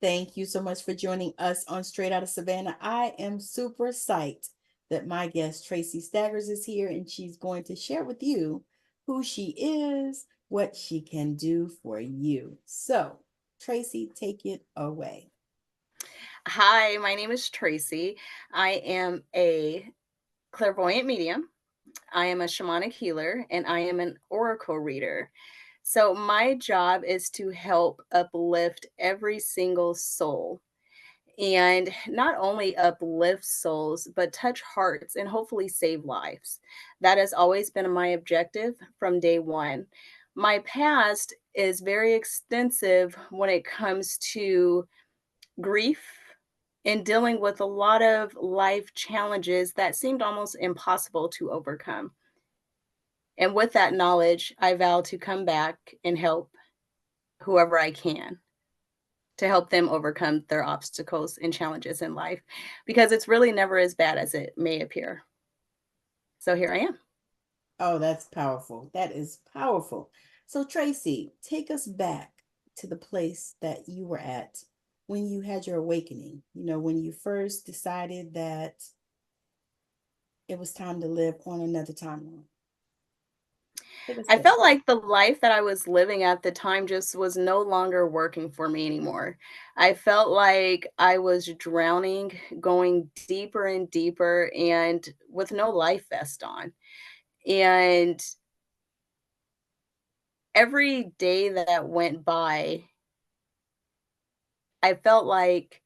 Thank you so much for joining us on Straight Outta Savannah. I am super psyched that my guest Tracie Staggers is here and she's going to share with you who she is, what she can do for you. So, Tracie, take it away. Hi, my name is Tracie. I am a clairvoyant medium. I am a shamanic healer and I am an oracle reader. So, my job is to help uplift every single soul and not only uplift souls, but touch hearts and hopefully save lives. That has always been my objective from day one. My past is very extensive when it comes to grief and dealing with a lot of life challenges that seemed almost impossible to overcome. And with that knowledge, I vow to come back and help whoever I can to help them overcome their obstacles and challenges in life because it's really never as bad as it may appear. So here I am. Oh, that's powerful. That is powerful. So, Tracie, take us back to the place that you were at when you had your awakening. When you first decided that it was time to live on another timeline. Take us I there. felt like the life that I was living at the time just was no longer working for me anymore. I felt like I was drowning, going deeper and deeper, and with no life vest on. And every day that went by, I felt like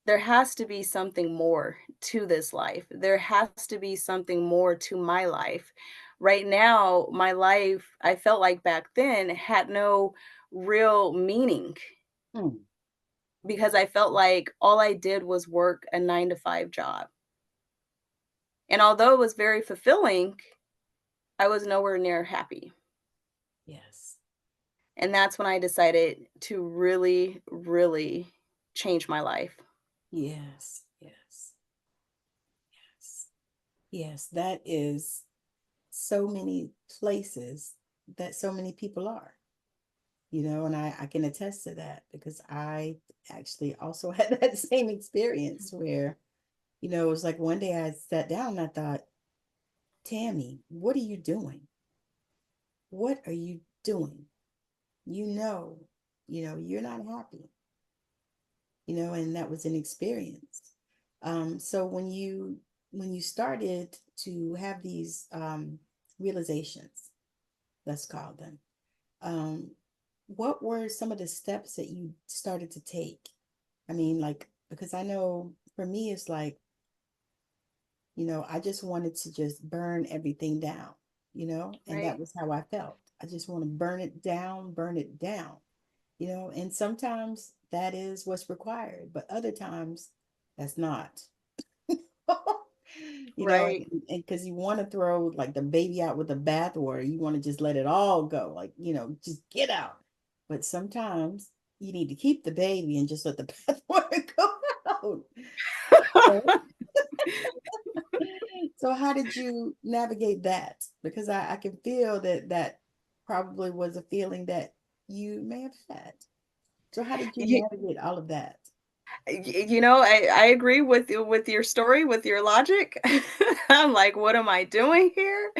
there has to be something more to this life. There has to be something more to my life. Right now, my life, I felt like back then, had no real meaning Hmm. because I felt like all I did was work a 9 to 5 job. And although it was very fulfilling, I was nowhere near happy. Yes. And that's when I decided to really, really change my life. Yes. Yes. Yes. Yes. That is so many places that so many people are. And I can attest to that because I actually also had that same experience where, it was like one day I sat down and I thought, Tammy, what are you doing? What are you doing? You know, you're not happy, and that was an experience. So when you started to have these realizations, let's call them, um, what were some of the steps that you started to take? I mean, like, because I know for me, it's like, I just wanted to just burn everything down, and that Right. was how I felt. I just want to burn it down, and sometimes that is what's required, but other times that's not. Right. And because you want to throw like the baby out with the bathwater, you want to just let it all go, like, just get out. But sometimes you need to keep the baby and just let the bathwater go out. So, so how did you navigate that? Because I can feel that that probably was a feeling that you may have had. So how did you You, navigate all of that? I agree with you with your story, with your logic. I'm like, what am I doing here?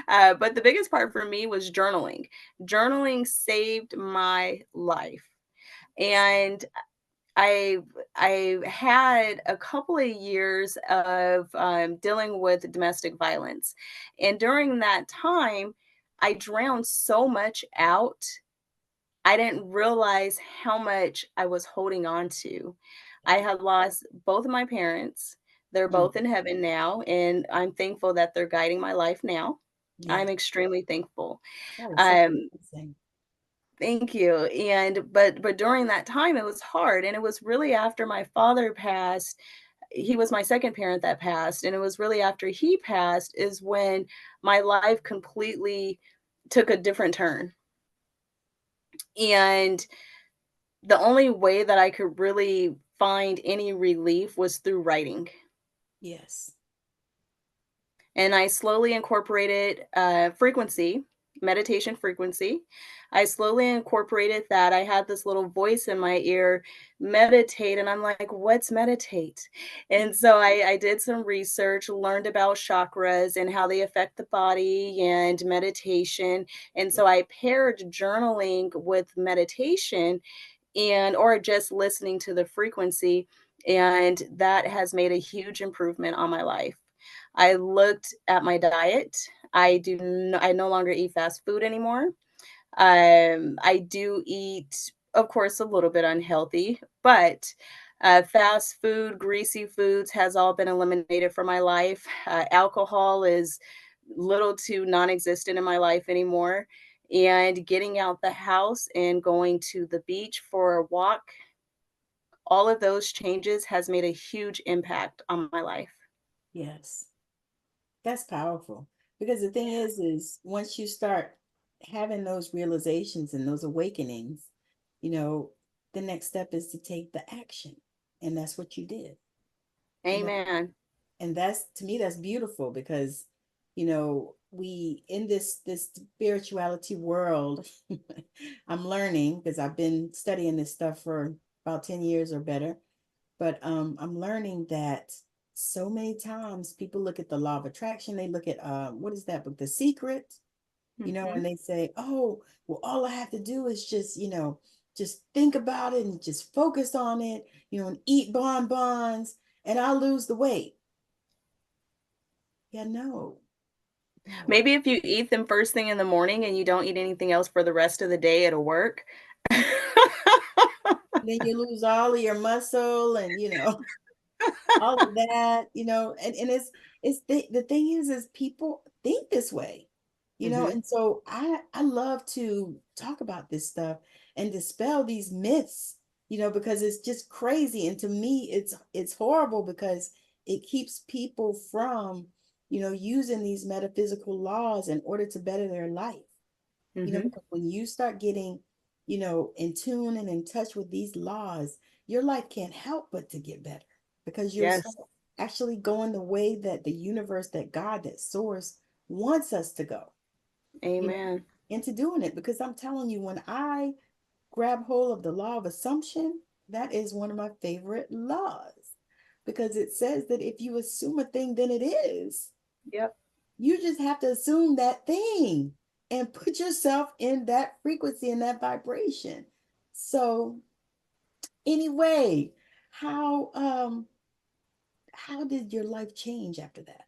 But the biggest part for me was journaling. Journaling saved my life. And I I had a couple of years of dealing with domestic violence, and during that time, I drowned so much out. I didn't realize how much I was holding on to. I had lost both of my parents. They're Mm, both in heaven now, and I'm thankful that they're guiding my life now. yes, I'm extremely thankful. that is such Um, a blessing. Thank you. And but during that time it was hard, and it was really after my father passed. He was my second parent that passed, and it was really after he passed is when my life completely took a different turn. And the only way that I could really find any relief was through writing. Yes. And I slowly incorporated frequency. meditation frequency. I slowly incorporated that. I had this little voice in my ear, meditate, and I'm like, what's meditate? And so I did some research, learned about chakras and how they affect the body and meditation. And Yeah. so I paired journaling with meditation and or just listening to the frequency, and that has made a huge improvement on my life. I looked at my diet. I no longer eat fast food anymore. I do eat, of course, a little bit unhealthy, but fast food, greasy foods has all been eliminated from my life. Alcohol is little to non-existent in my life anymore. And getting out the house and going to the beach for a walk, all of those changes has made a huge impact on my life. Yes. That's powerful. Because the thing is once you start having those realizations and those awakenings, you know, the next step is to take the action. And that's what you did. You know, Amen. and that's to me that's beautiful because we in this spirituality world. I'm learning because I've been studying this stuff for about 10 years or better, but I'm learning that so many times people look at the law of attraction, they look at what is that book, The Secret, and Mhm. they say, oh, well, all I have to do is just just think about it and just focus on it, and eat bonbons and I'll lose the weight. Yeah, no, no. Maybe if you eat them first thing in the morning and you don't eat anything else for the rest of the day, it'll work. Then you lose all of your muscle and all of that, and it's the thing is people think this way, Mhm. and so I love to talk about this stuff and dispel these myths, because it's just crazy, and to me it's horrible because it keeps people from using these metaphysical laws in order to better their life. Mhm. Because when you start getting, in tune and in touch with these laws, your life can't help but to get better because you'll start Yes. actually going the way that the universe, that God, that source wants us to go, you know, Amen. into doing it. Because I'm telling you, when I grab hold of the law of assumption, that is one of my favorite laws because it says that if you assume a thing, then it is. Yep. You just have to assume that thing and put yourself in that frequency and that vibration. So anyway, how did your life change after that?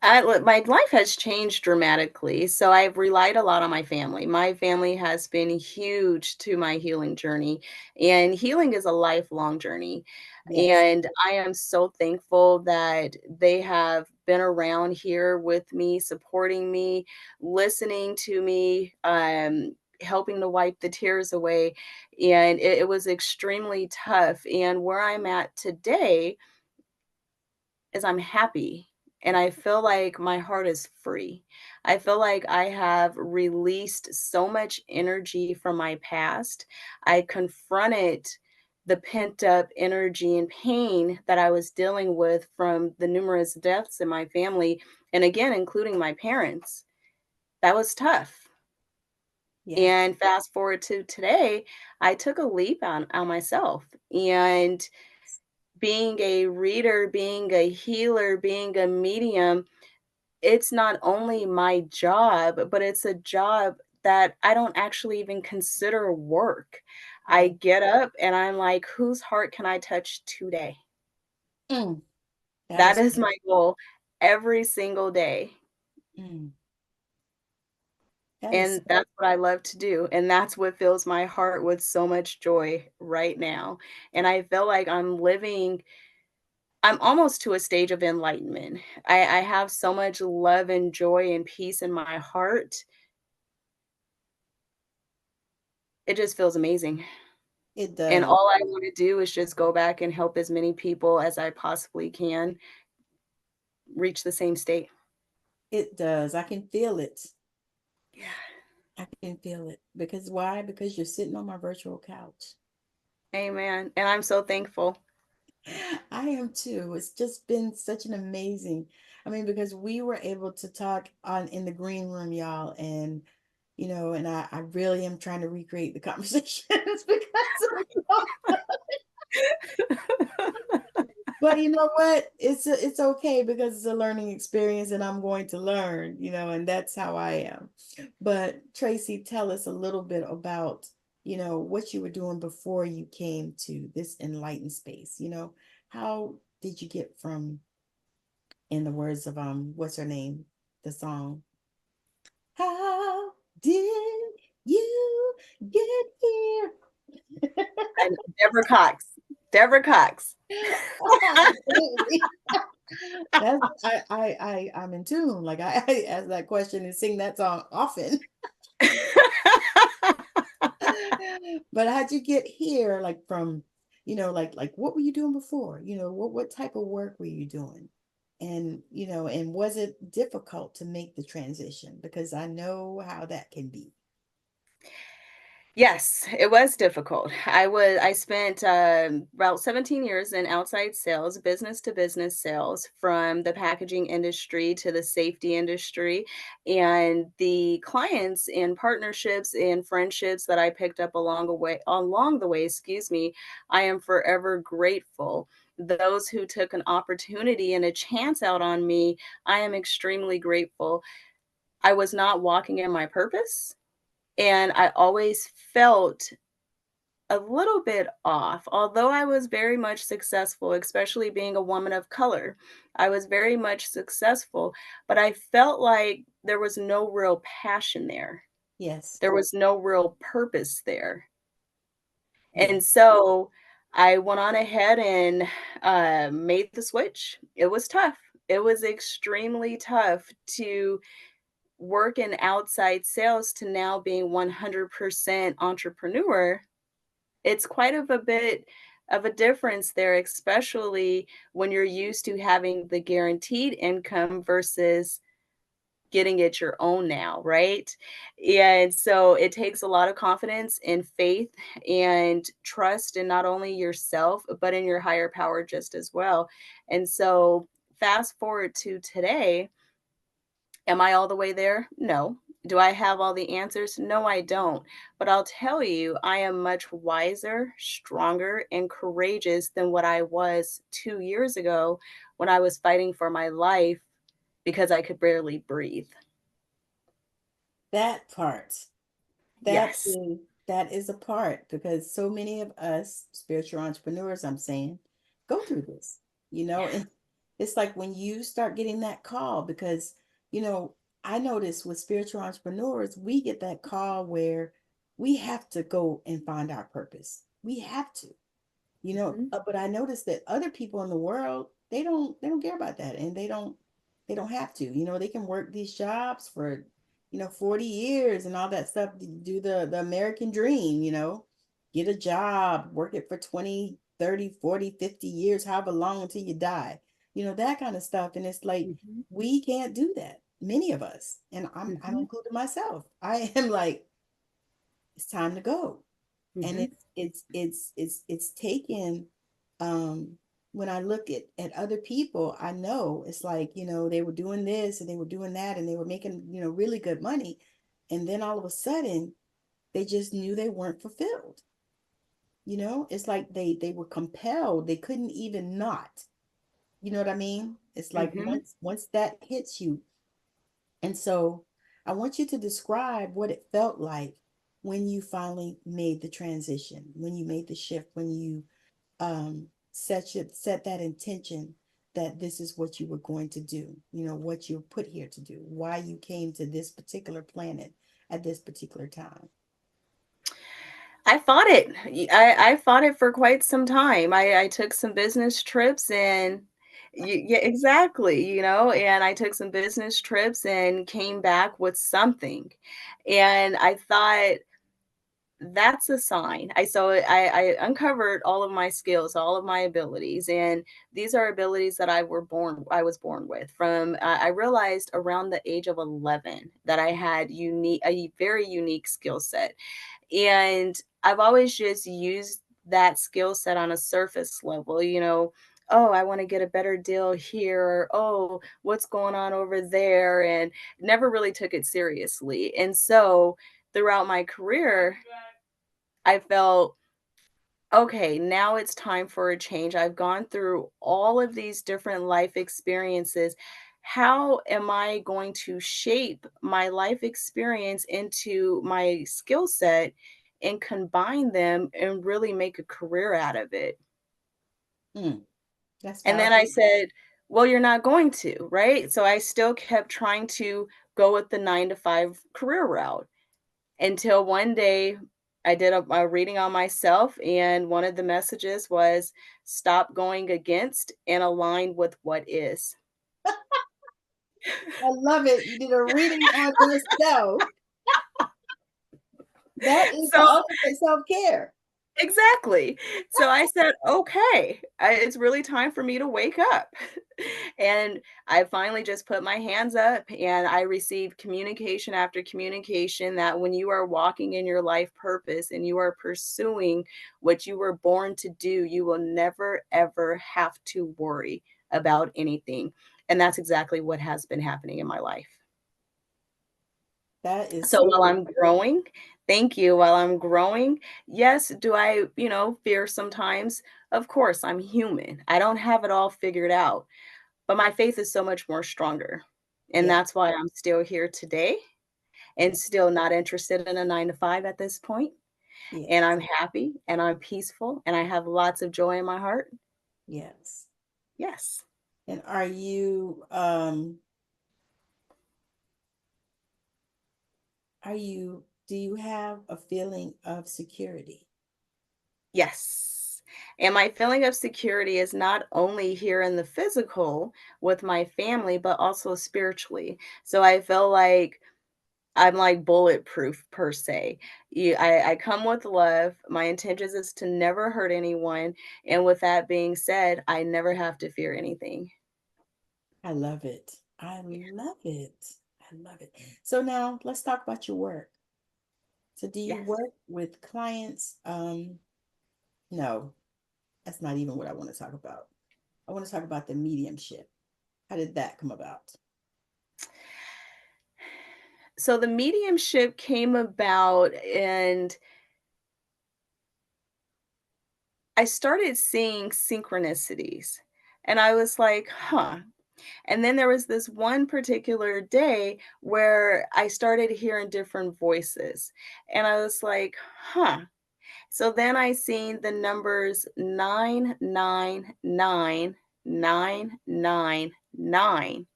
My life has changed dramatically, so I've relied a lot on my family. My family has been huge to my healing journey, and healing is a lifelong journey. Yes. And I am so thankful that they have been around here with me, supporting me, listening to me, helping to wipe the tears away. And it was extremely tough. And where I'm at today is I'm happy and I feel like my heart is free. I feel like I have released so much energy from my past. I confronted the pent up energy and pain that I was dealing with from the numerous deaths in my family, and again, including my parents. That was tough. Yeah. And fast forward to today, I took a leap on myself. And being a reader, being a healer, being a medium, it's not only my job, but it's a job that I don't actually even consider work. I Right. get up and I'm like, whose heart can I touch today? Mm, that That is is my goal every single day. mm, that is And that's what I love to do. And that's what fills my heart with so much joy right now. And I feel like I'm almost to a stage of enlightenment. I have so much love and joy and peace in my heart. It just feels amazing. it And does. all I wanna do is just go back and help as many people as I possibly can reach the same state. It does. I can feel it. Yeah. I can feel it. Because why? Because you're sitting on my virtual couch. Amen. And I'm so thankful. I am too. It's just been such an amazing, I mean, because we were able to talk on in the green room, y'all, and and I really am trying to recreate the conversations because but you know what? It's okay because it's a learning experience and I'm going to learn, and that's how I am. But Tracie, tell us a little bit about, what you were doing before you came to this enlightened space. How did you get from, in the words of what's her name, the song, how did you get here? And Deborah Cox. Deborah Cox. Absolutely. That's I'm in tune. Like I ask that question and sing that song often. But how'd you get here? Like from, like what were you doing before? What type of work were you doing? And and was it difficult to make the transition? Because I know how that can be. Yes, it was difficult. I spent about 17 years in outside sales, business to business sales, from the packaging industry to the safety industry, and the clients and partnerships and friendships that I picked up along the way, excuse me, I am forever grateful. Those who took an opportunity and a chance out on me, I am extremely grateful. I was not walking in my purpose. And I always felt a little bit off, although I was very much successful, especially being a woman of color. I was very much successful, but I felt like there was no real passion there. Yes. There was no real purpose there. Yeah. And so I went on ahead and made the switch. It was tough. It was extremely tough to work in outside sales to now being 100% entrepreneur. It's quite of a bit of a difference there, especially when you're used to having the guaranteed income versus getting it your own now, right? And so it takes a lot of confidence and faith and trust in not only yourself, but in your higher power just as well. And so fast forward to today, am I all the way there? No. Do I have all the answers? No, I don't. But I'll tell you, I am much wiser, stronger, and courageous than what I was 2 years ago when I was fighting for my life because I could barely breathe. That part. That Yes. is that is a part because so many of us spiritual entrepreneurs, I'm saying, go through this, and it's like when you start getting that call because, you know, I notice with spiritual entrepreneurs, we get that call where we have to go and find our purpose. We have to, Mhm. but I noticed that other people in the world, they don't care about that and they don't have to. They can work these jobs for 40 years and all that stuff to do the American dream, get a job, work it for 20, 30, 40, 50 years, however long until you die. That kind of stuff, and it's like Mhm. we can't do that, many of us, and I'm Mhm. including myself. I am like, it's time to go. And Mhm. it's taken, um when I look at other people, I know it's like, they were doing this and they were doing that and they were making, really good money, and then all of a sudden they just knew they weren't fulfilled. It's like they were compelled, they couldn't even not. You know what I mean? It's like Mhm. once that hits you. And so I want you to describe what it felt like when you finally made the transition, when you made the shift, when you set that intention that this is what you were going to do, what you're put here to do, why you came to this particular planet at this particular time. I fought it. I fought it for quite some time. I took some business trips and yeah, exactly, and I took some business trips and came back with something. And I thought that's a sign. I uncovered all of my skills, all of my abilities, and these are abilities that I was born with. From I realized around the age of 11 that I had a very unique skill set, and I've always just used that skill set on a surface level, oh, I want to get a better deal here, or oh, what's going on over there, and never really took it seriously. And so throughout my career, I felt, okay, now it's time for a change. I've gone through all of these different life experiences. How am I going to shape my life experience into my skill set and combine them and really make a career out of it? Mm, that's And then I powerful. said, well, you're not going to, right? So I still kept trying to go with the 9 to 5 career route until one day I did a reading on myself, and one of the messages was stop going against and align with what is. I love it. You did a reading on yourself. That is the So ultimate self-care. exactly. So I said, okay, it's really time for me to wake up. And I finally just put my hands up, and I received communication after communication that when you are walking in your life purpose and you are pursuing what you were born to do, you will never, ever have to worry about anything. And that's exactly what has been happening in my life. That is So so while I'm growing, thank you. While I'm growing, yes, do I, fear sometimes? Of course, I'm human. I don't have it all figured out, but my faith is so much more stronger. And yeah, that's why I'm still here today and still not interested in a 9 to 5 at this point. And yes, I'm happy and I'm peaceful and I have lots of joy in my heart. yes. Yes. And do you have a feeling of security? Yes. And my feeling of security is not only here in the physical with my family, but also spiritually. So I feel like I'm like bulletproof per se. I come with love. My intentions is to never hurt anyone. And with that being said, I never have to fear anything. I love it. I love it. I love it. So now let's talk about your work. So do you Yes. work with clients? No, that's not even what I want to talk about. I want to talk about the mediumship. How did that come about? So the mediumship came about, and I started seeing synchronicities. And I was like, huh. And then there was this one particular day where I started hearing different voices. And I was like, huh. So then I seen the numbers 999 999.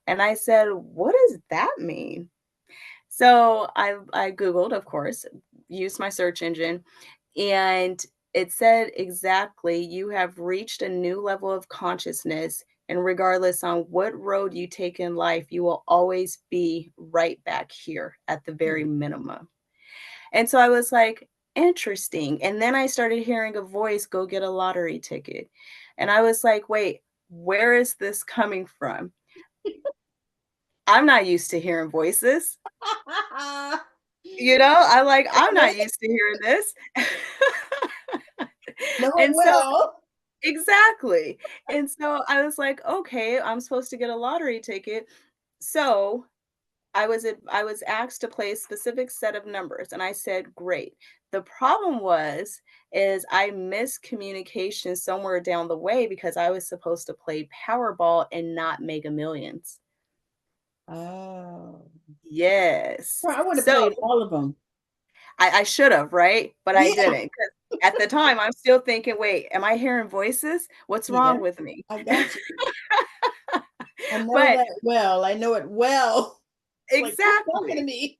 And I said, what does that mean? So I Googled, of course, used my search engine, and it said exactly, you have reached a new level of consciousness. And regardless on what road you take in life, you will always be right back here at the very Hmm. minimum. And so I was like, interesting. And then I started hearing a voice, go get a lottery ticket. And I was like, wait, where is this coming from? I'm not used to hearing voices. I'm like, I'm Love not it. used to hearing this. Know it And so well. exactly. And so I was like, okay, I'm supposed to get a lottery ticket. So I was asked to play a specific set of numbers, and I said, "Great." The problem is I missed communication somewhere down the way because I was supposed to play Powerball and not Mega Millions. Oh, Yes. well, I would have So played all of them. I should have, right? But I Yeah, didn't, 'cause at the time, I'm still thinking, "Wait, am I hearing voices? What's yeah, wrong with me?" I got you. I know But that well. I know it well. It's like, who's talking to exactly. me?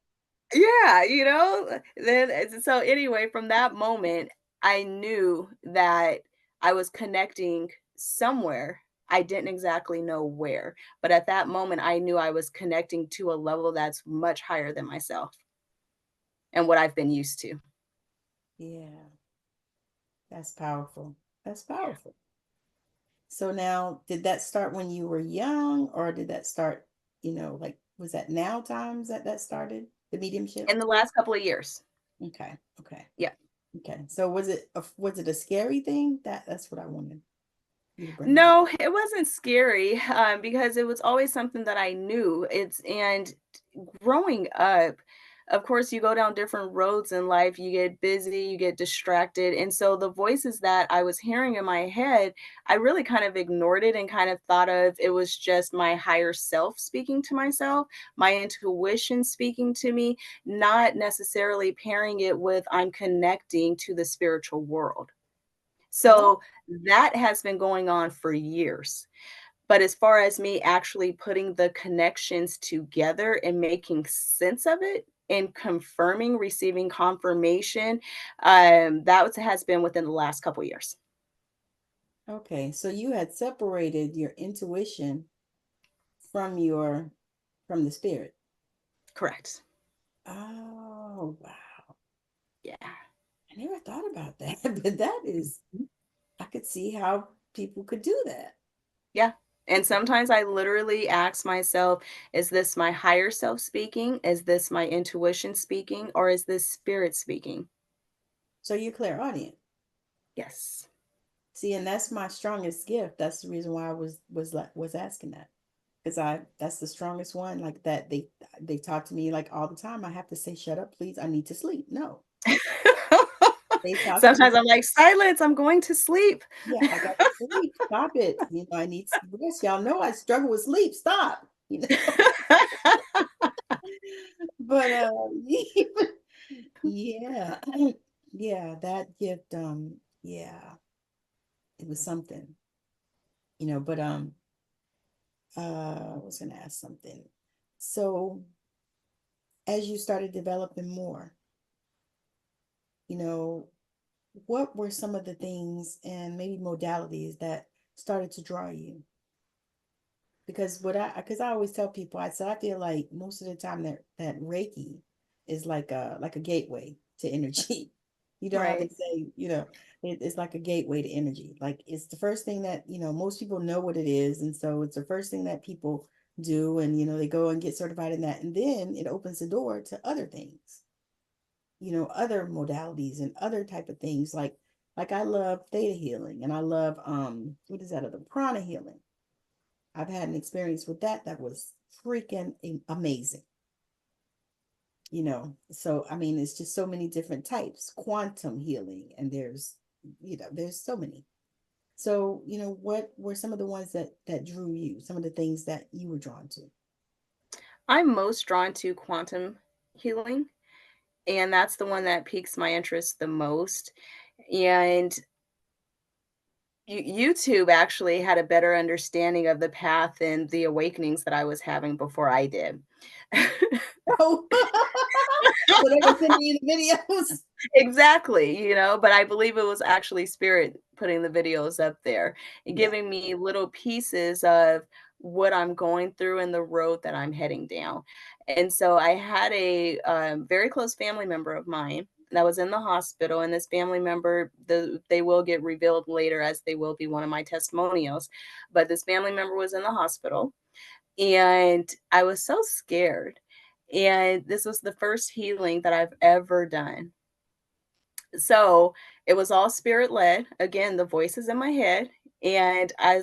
Yeah, then so anyway, from that moment, I knew that I was connecting somewhere. I didn't exactly know where, but at that moment, I knew I was connecting to a level that's much higher than myself and what I've been used to. Yeah, that's powerful. That's powerful. So now, did that start when you were young, or did that start, like, was that now times that started the mediumship? In the last couple of years. Okay, okay. Yeah. Okay. So was it a scary thing? That's what I wanted you to bring up. No, it wasn't scary, because it was always something that I knew. Growing up, of course, you go down different roads in life, you get busy, you get distracted, and so the voices that I was hearing in my head, I really kind of ignored it and kind of thought of it was just my higher self speaking to myself, my intuition speaking to me, not necessarily pairing it with I'm connecting to the spiritual world. Oh, So that has been going on for years. But as far as me actually putting the connections together and making sense of it and confirming, receiving confirmation, has been within the last couple years. okay. So you had separated your intuition from from the spirit. Correct. Oh, wow. Yeah. I never thought about that, but that is, I could see how people could do that. Yeah. And sometimes I literally ask myself, is this my higher self speaking? Is this my intuition speaking? Or is this spirit speaking? So you're clairaudient. Yes. See, and that's my strongest gift. That's the reason why I was asking that. Because that's the strongest one. Like that they talk to me like all the time. I have to say, shut up, please. I need to sleep. No. They talk to me, Sometimes I'm like, silence, I'm going to sleep. yeah, I got to sleep. Stop it. I need some rest. Y'all know I struggle with sleep. Stop. But yeah. Yeah, that gift, yeah, it was something, but I was gonna ask something. So as you started developing more, you know, what were some of the things and maybe modalities that started to draw you? Because I always tell people, I said I feel like most of the time that Reiki is like a gateway to energy. You know how they Right. say, it's like a gateway to energy. Like it's the first thing that, most people know what it is. And so it's the first thing that people do. And, they go and get certified in that. And then it opens the door to other things, other modalities and other type of things. Like I love theta healing and I love what is that other prana healing. I've had an experience with that was freaking amazing. So I mean, it's just so many different types, quantum healing, and there's so many. So, what were some of the ones that drew you, some of the things that you were drawn to? I'm most drawn to quantum healing, and that's the one that piques my interest the most. And YouTube actually had a better understanding of the path and the awakenings that I was having before I did. Oh, so they were sending you the videos. Exactly, but I believe it was actually spirit putting the videos up there and Yeah, giving me little pieces of what I'm going through and the road that I'm heading down. And so I had a very close family member of mine that was in the hospital, and this family member, they will get revealed later as they will be one of my testimonials. But this family member was in the hospital, and I was so scared. And this was the first healing that I've ever done, so it was all spirit led. Again, the voices in my head, and I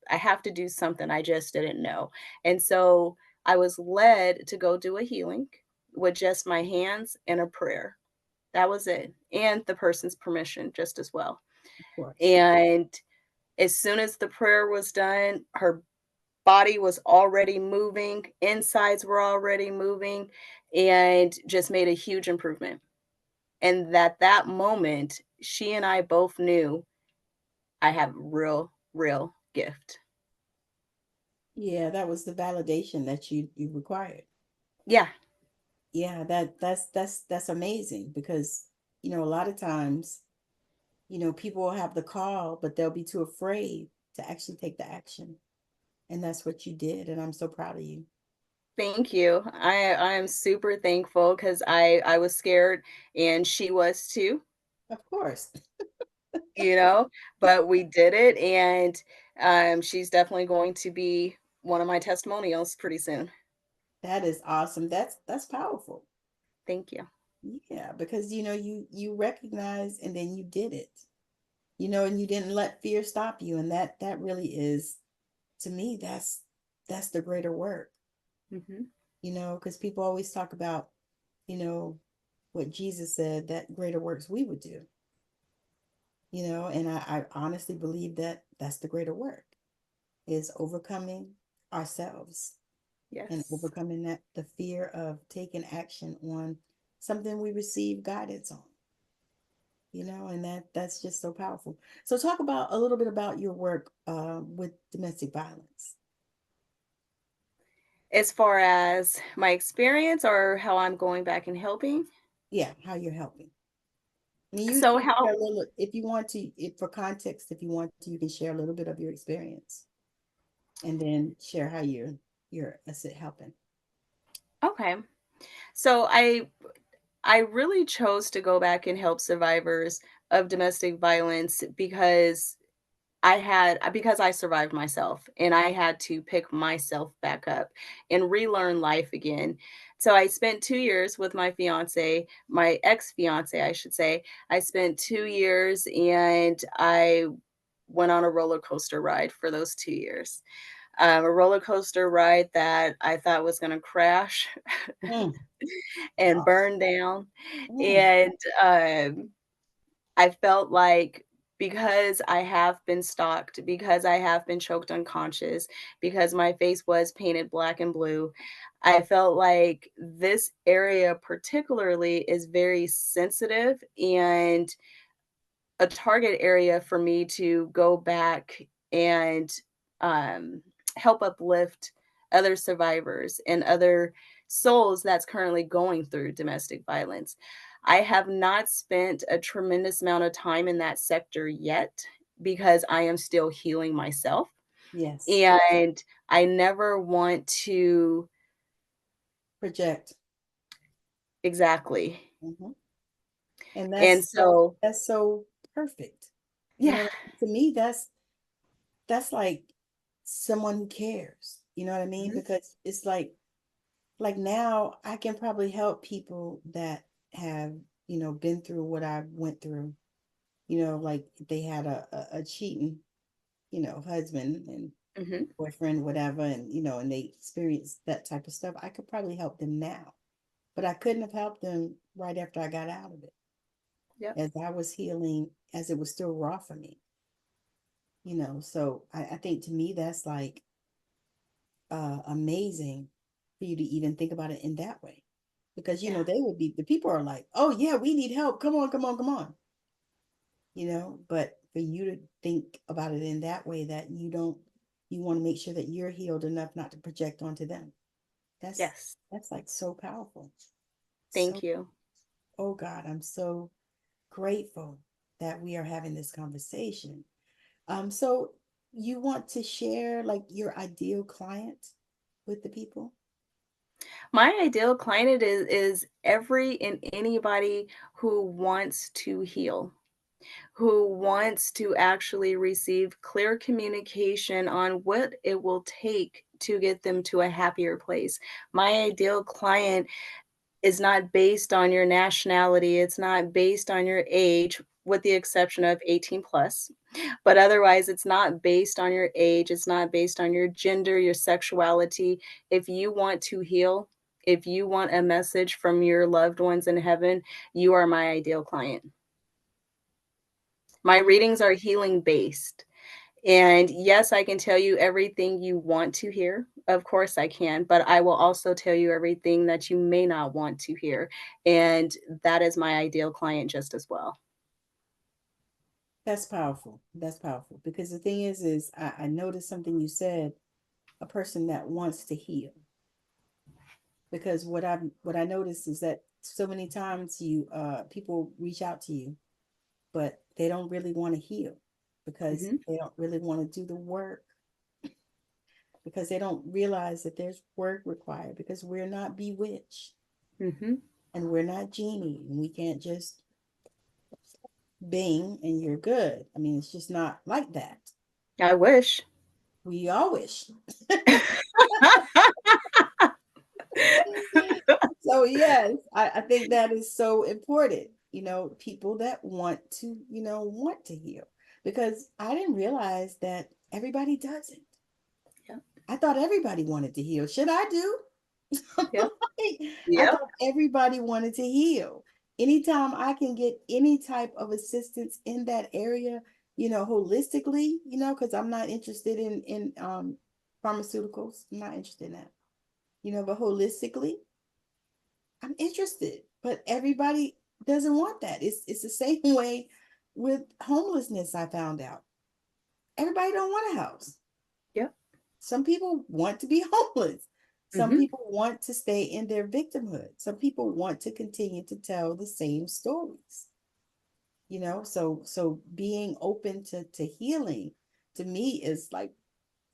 have to do something. I just didn't know, and so I was led to go do a healing with just my hands and a prayer. That was it, and the person's permission just as well. of course. And as soon as the prayer was done, her body was already moving, insides were already moving, and just made a huge improvement. And that moment, she and I both knew I have real gift. Yeah, that was the validation that you required. Yeah, Yeah, that's amazing because a lot of times, people will have the call, but they'll be too afraid to actually take the action. And that's what you did, and I'm so proud of you. thank you. I am super thankful because I was scared and she was too, Of course. you know, but we did it, and she's definitely going to be one of my testimonials pretty soon. That is awesome. That's powerful. Thank you. Yeah, because you recognize and then you did it. And you didn't let fear stop you. And that really is, to me, that's the greater work. Hmm. Because people always talk about, you know, what Jesus said, that greater works we would do. And I honestly believe that that's the greater work, is overcoming ourselves and Yes. overcoming the fear of taking action on something we receive guidance on. And that's just so powerful. So talk about a little bit about your work with domestic violence. As far as my experience or how I'm going back and helping. Yeah, how you're helping. I mean, you So can how share a little, if you want to, if for context, if you want to, you can share a little bit of your experience, and then share how you're helping. okay. So I really chose to go back and help survivors of domestic violence because I survived myself and I had to pick myself back up and relearn life again. So I spent 2 years with my fiance, my ex-fiance, I should say. I spent 2 years and I went on a roller coaster ride for those 2 years. A roller coaster ride that I thought was going to crash Mm, and gosh. burn down. Mm, And I felt like because I have been stalked, because I have been choked unconscious, because my face was painted black and blue, I felt like this area particularly is very sensitive and a target area for me to go back and um, help uplift other survivors and other souls that's currently going through domestic violence. I have not spent a tremendous amount of time in that sector yet because I am still healing myself. yes. And I never want to Project. exactly. Hmm. And And so, that's so perfect. yeah, To me, that's like someone who cares. You know what I mean? mhm, Because it's like now I can probably help people that have, been through what I went through. Like they had a cheating, husband and mhm, boyfriend, whatever, and they experienced that type of stuff. I could probably help them now, but I couldn't have helped them right after I got out of it, yep, as I was healing, as it was still raw for me. So I think, to me, that's like amazing for you to even think about it in that way, because yeah, they would be, the people are like, oh yeah, we need help, come on, come on, come on. But for you to think about it in that way, that you want to make sure that you're healed enough not to project onto them. that's yes, that's like so powerful. So, thank you. oh God, I'm so grateful that we are having this conversation. So you want to share like your ideal client with the people? My ideal client is every and anybody who wants to heal, who wants to actually receive clear communication on what it will take to get them to a happier place. My ideal client is not based on your nationality, it's not based on your age, with the exception of 18 plus. But otherwise, it's not based on your age, it's not based on your gender, your sexuality. If you want to heal, if you want a message from your loved ones in heaven, you are my ideal client. My readings are healing based. And yes, I can tell you everything you want to hear. Of course, I can, but I will also tell you everything that you may not want to hear. And that is my ideal client just as well. That's powerful. That's powerful, because the thing is I noticed something you said, a person that wants to heal. Because what I noticed is that so many times people reach out to you, but they don't really want to heal, because Hmm. they don't really want to do the work, because they don't realize that there's work required, because we're not bewitched Hmm. and we're not genie, and we can't just bing and you're good. I mean, it's just not like that. I wish. We all wish. So yes, I think that is so important. People that want to heal. Because I didn't realize that everybody doesn't. Yep. I thought everybody wanted to heal. Should I do? Yep. I Yep. thought everybody wanted to heal. Anytime I can get any type of assistance in that area, holistically, because I'm not interested in pharmaceuticals. I'm not interested in that. But holistically, I'm interested. But everybody doesn't want that. It's the same way with homelessness, I found out. Everybody don't want a house. Yep. Some people want to be homeless. Some Hmm. people want to stay in their victimhood. Some people want to continue to tell the same stories. So being open to healing to me is like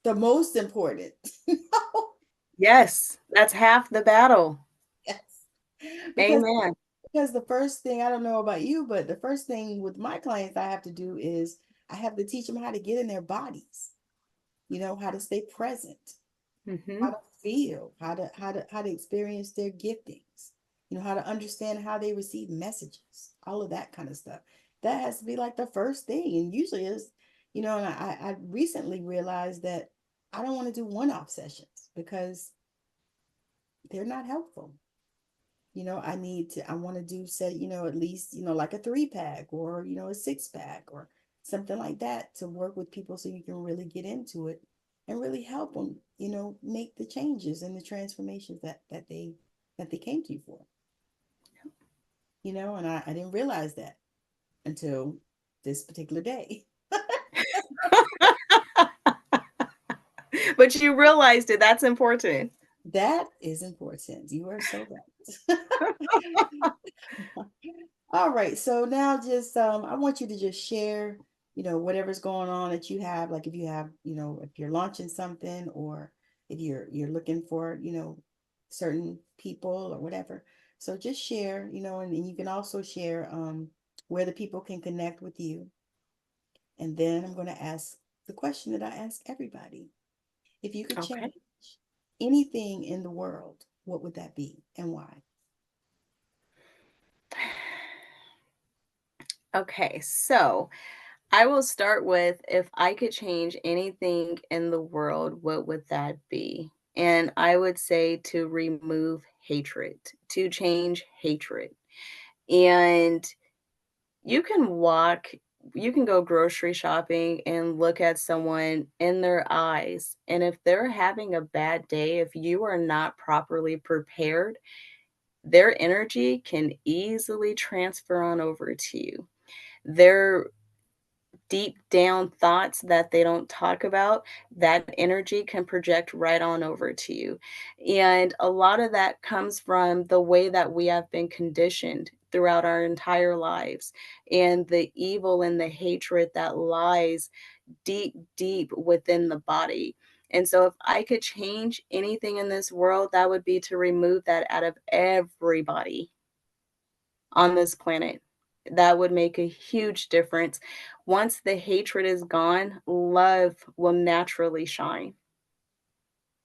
the most important. Yes, that's half the battle. Yes. Because Amen. because the first thing, I don't know about you, but the first thing with my clients I have to do is I have to teach them how to get in their bodies, how to stay present, how Hmm. to feel, how to experience their giftings, how to understand how they receive messages, all of that kind of stuff. That has to be like the first thing. And usually is, and I recently realized that I don't want to do one-off sessions because they're not helpful. I want to do say, at least, like a 3-pack or, a 6-pack or something like that to work with people so you can really get into it and really help them, make the changes and the transformations that they came to you for, and I didn't realize that until this particular day. But you realized it. That's important. That is important. You are so right. All right. So now just I want you to just share, whatever's going on that you have, like if you have, if you're launching something or if you're looking for, certain people or whatever. So just share, and you can also share where the people can connect with you. And then I'm going to ask the question that I ask everybody. If you could Okay. change anything in the world, what would that be and why? Okay. So I will start with, if I could change anything in the world, what would that be? And I would say to remove hatred, to change hatred. And you can walk, you can go grocery shopping and look at someone in their eyes. And if they're having a bad day, if you are not properly prepared, their energy can easily transfer on over to you. Their deep down thoughts that they don't talk about, that energy can project right on over to you. And a lot of that comes from the way that we have been conditioned throughout our entire lives, and the evil and the hatred that lies deep, deep within the body. And so, if I could change anything in this world, that would be to remove that out of everybody on this planet. That would make a huge difference. Once the hatred is gone, love will naturally shine.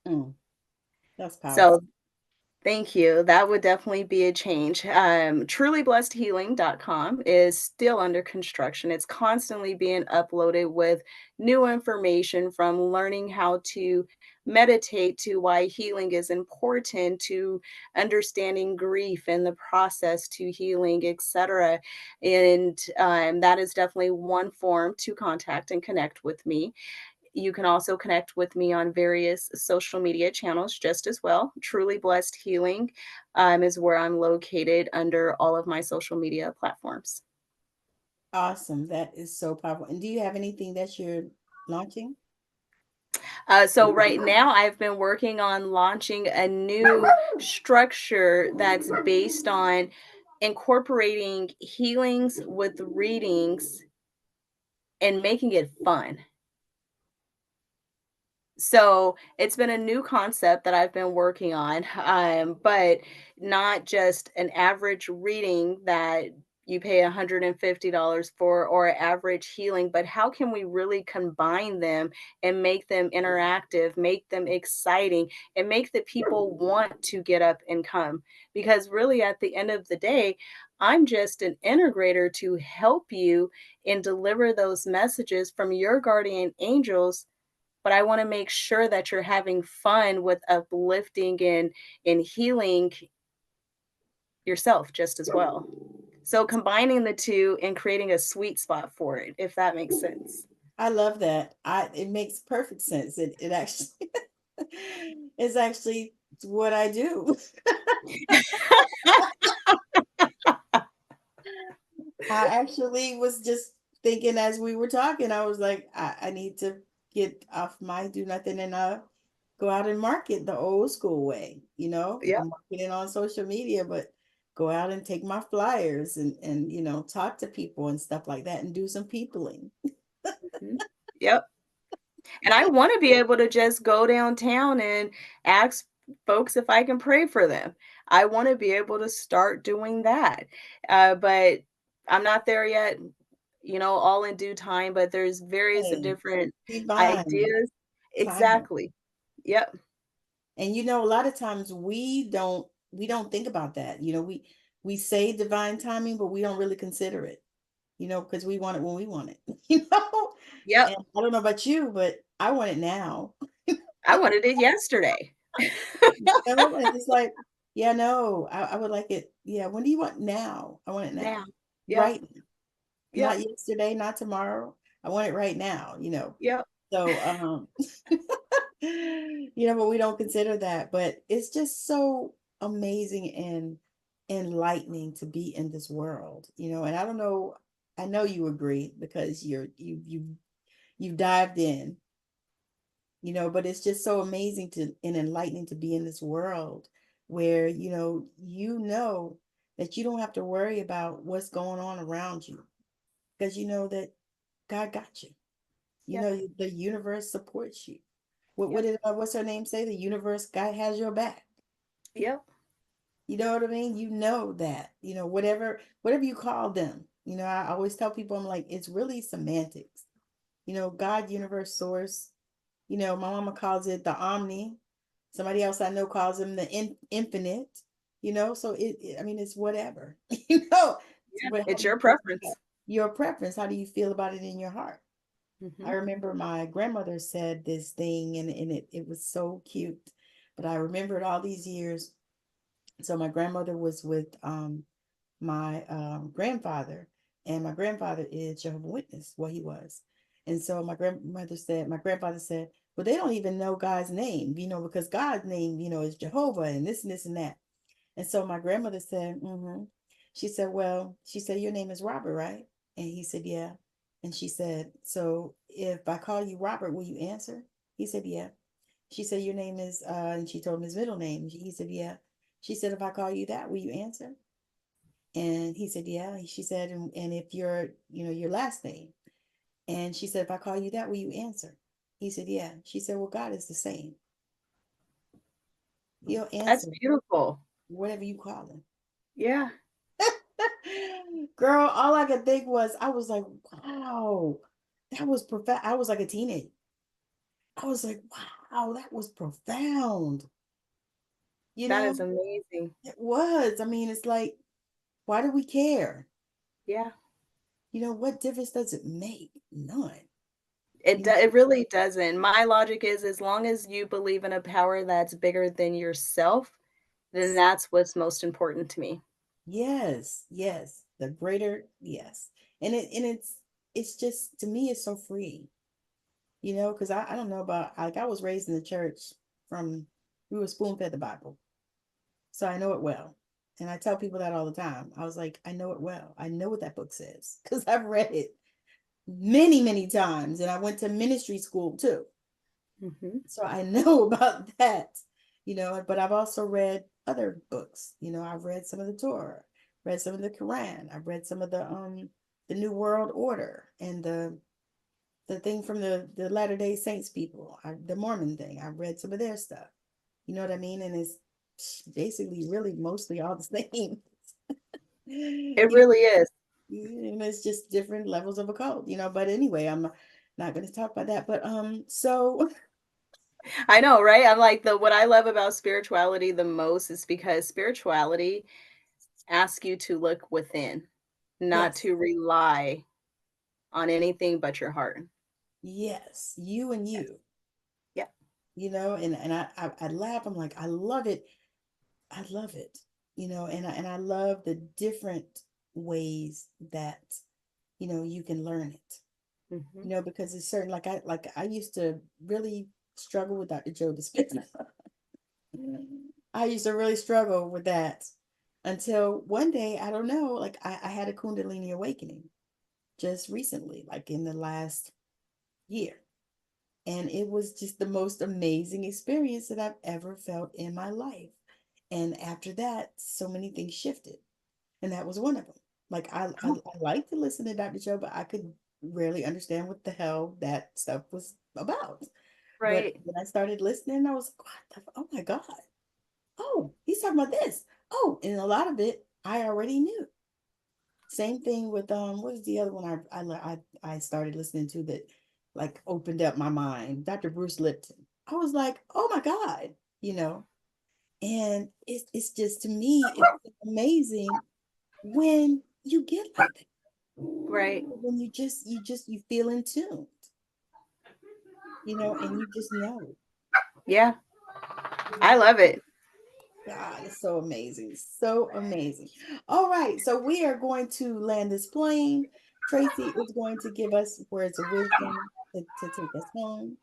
Mm, that's powerful. So thank you. That would definitely be a change. Trulyblessedhealing.com is still under construction. It's constantly being uploaded with new information, from learning how to meditate to why healing is important, to understanding grief and the process to healing, etc. And that is definitely one form to contact and connect with me. You can also connect with me on various social media channels just as well. Truly Blessed Healing is where I'm located under all of my social media platforms. Awesome. That is so powerful. And do you have anything that you're launching? So right now, I've been working on launching a new structure that's based on incorporating healings with readings and making it fun. So it's been a new concept that I've been working on, but not just an average reading that you pay $150 for, or average healing, but how can we really combine them and make them interactive, make them exciting, and make the people want to get up and come? Because really, at the end of the day, I'm just an integrator to help you and deliver those messages from your guardian angels, but I want to make sure that you're having fun with uplifting and healing yourself just as well. So combining the two and creating a sweet spot for it, if that makes sense. I love that. It makes perfect sense. It actually is actually what I do. I actually was just thinking as we were talking, I was like, I need to get off my do nothing and go out and market the old school way, Yeah. I'm marketing on social media, but go out and take my flyers and talk to people and stuff like that and do some peopling. Mhm. Yep. And I want to be able to just go downtown and ask folks if I can pray for them. I want to be able to start doing that. But I'm not there yet, all in due time, but there's various Hey, different divine ideas. timing. Exactly. Yep. And a lot of times we don't think about that. We say divine timing, but we don't really consider it, because we want it when we want it, Yep. And I don't know about you, but I want it now. I wanted it yesterday. And it's like, yeah, no, I would like it. Yeah, when do you want now? I want it now. Now. Yep. Right now. Not Yep. yesterday, not tomorrow. I want it right now. Yep. So but we don't consider that. But it's just so amazing and enlightening to be in this world. And I don't know, I know you agree because you've dived in, but it's just so amazing and enlightening to be in this world where you know that you don't have to worry about what's going on around you because you know that God got you. Yep. The universe supports you. What Yep. did what's her name say? The universe, God has your back. Yep. You know what I mean? You know that. Whatever you call them. I always tell people, I'm like, it's really semantics. God, universe, source. My mama calls it the omni. Somebody else I know calls him the infinite. So I mean, it's whatever. Yeah. But how It's do you your feel about preference. your preference? How do you feel about it in your heart? I Hmm. remember my grandmother said this thing and it was so cute. But I remember it all these years. So my grandmother was with my grandfather, and my grandfather is Jehovah's Witness, what he was. And so my grandfather said, well, they don't even know God's name, because God's name, is Jehovah and this and that. And so my grandmother said, mm-hmm. She said, your name is Robert, right? And he said, yeah. And she said, so if I call you Robert, will you answer? He said, yeah. She said, your name is, and she told him his middle name. He said, yeah. She said, if I call you that, will you answer? And he said, yeah. She said, and if your last name. And she said, if I call you that, will you answer? He said, yeah. She said, well, God is the same. He'll That's answer beautiful. whatever you call him. Yeah. Girl, all I could think was, I was like, wow, that was profound. I was like a teenager. I was like, wow, that was profound. You That know, is amazing. it was. I mean, it's like, why do we care? Yeah. What difference does it make? None. It You know, it really doesn't. My logic is as long as you believe in a power that's bigger than yourself, then that's what's most important to me. yes, yes. The greater, yes. And it's just to me, it's so free, because I don't know about, like, I was raised in the church from we were spoon fed the Bible. So I know it well. And I tell people that all the time. I was like, I know it well. I know what that book says because I've read it many, many times. And I went to ministry school too. Mhm. So I know about that, but I've also read other books. I've read some of the Torah, read some of the Quran, I've read some of the New World Order and the thing from the Latter-day Saints people, the Mormon thing. I've read some of their stuff. You know what I mean? And it's basically really mostly all the same. It really is. And it's just different levels of occult, but anyway, I'm not going to talk about that. But so I know, right? I'm like what I love about spirituality the most is because spirituality asks you to look within, not yes, to rely on anything but your heart. yes, you and Yes. you, Yeah. and I laugh. I'm like, I love it. I love it, and I love the different ways that, you can learn it, Hmm. because it's certain, like I used to really struggle with Dr. Joe Dispenza. I used to really struggle with that until one day, I don't know, like I had a Kundalini awakening just recently, like in the last year. And it was just the most amazing experience that I've ever felt in my life. And after that, so many things shifted. And that was one of them. Like I like to listen to Dr. Joe, but I could rarely understand what the hell that stuff was about. But Right. when I started listening, I was like, oh my God. Oh, he's talking about this. Oh, and a lot of it I already knew. Same thing with what is the other one I started listening to that like opened up my mind? Dr. Bruce Lipton. I was like, oh my God, you know. And it's just, to me, it's amazing when you get like that. Right. When you feel in tune, and you just know. Yeah. I Mhm. love it. God, it's so amazing. So amazing. All right. So we are going to land this plane. Tracie is going to give us words of wisdom to take us home.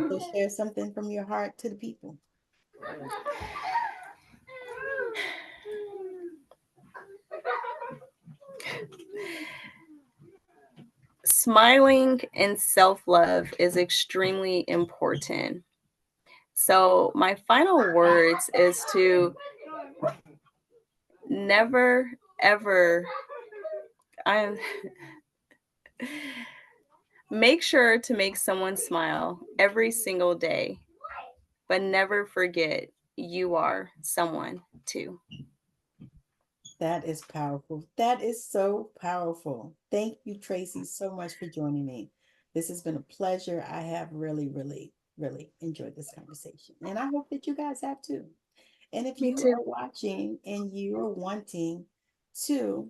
So share something from your heart to the people. Smiling and self love is extremely important. So, my final words is to never, ever, I'm make sure to make someone smile every single day, but never forget you are someone too. That is powerful. That is so powerful. Thank you, Tracie, so much for joining me. This has been a pleasure. I have really, really, really enjoyed this conversation. And I hope that you guys have too. And if Me you too. are watching and you are wanting to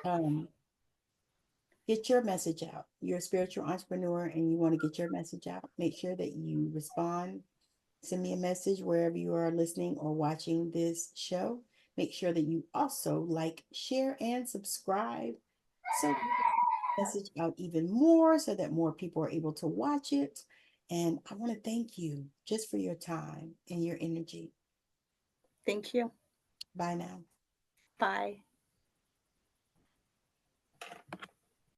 um, get your message out, you're a spiritual entrepreneur and you want to get your message out, make sure that you respond. Send me a message wherever you are listening or watching this show. Make sure that you also like, share, and subscribe so that the message out even more so that more people are able to watch it. And I want to thank you just for your time and your energy. Thank you. Bye now. Bye.